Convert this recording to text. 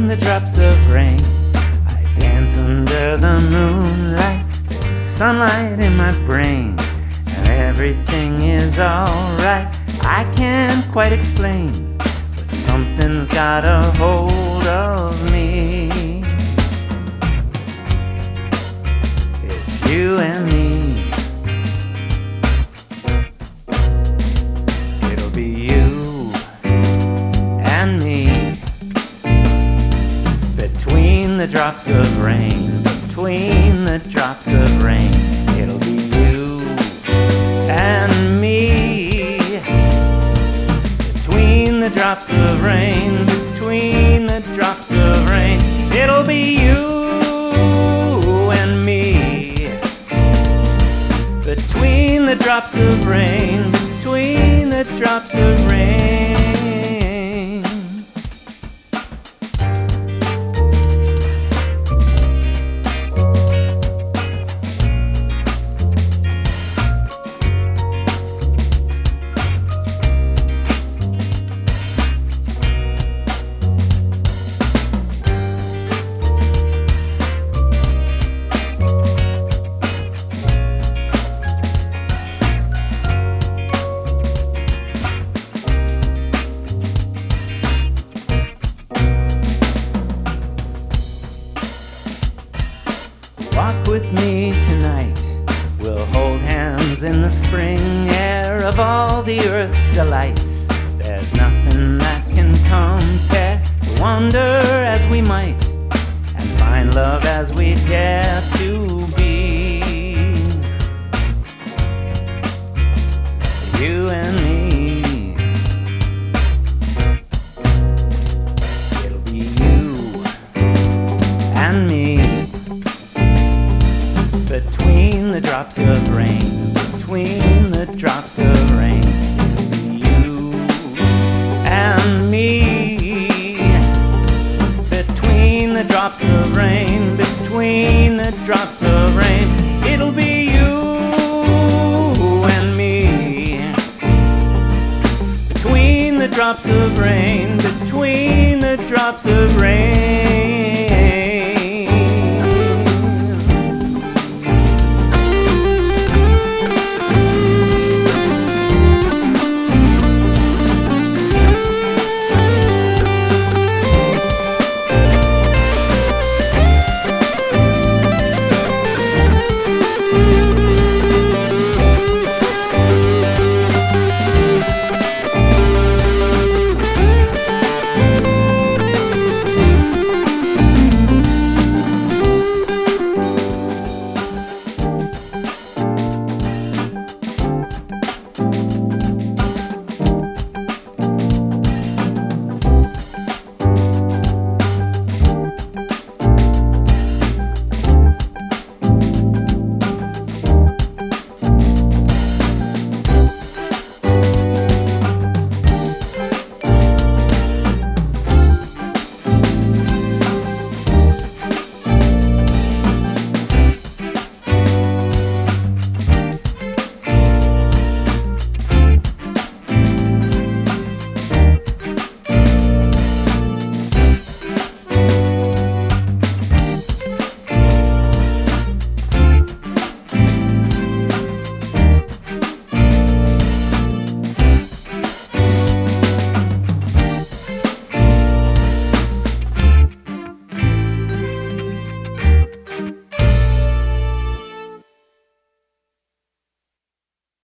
between the drops of rain. I dance under the moonlight, there's sunlight in my brain, and everything is alright. I can't quite explain, but something's got a hold of me. It's you and me. It'll be you and me. Between the drops of rain, between the drops of rain, it'll be you and me. Between the drops of rain, between the drops of rain, it'll be you and me. Between the drops of rain, between the drops of rain. Walk with me tonight, we'll hold hands in the spring air of all the earth's delights. There's nothing that can compare. We'll wander as we might, and find love as we dare to be. You and me. It'll be you and me. Between the drops of rain, between the drops of rain, it'll be you and me. Between the drops of rain, between the drops of rain, it'll be you and me. Between the drops of rain, between the drops of rain.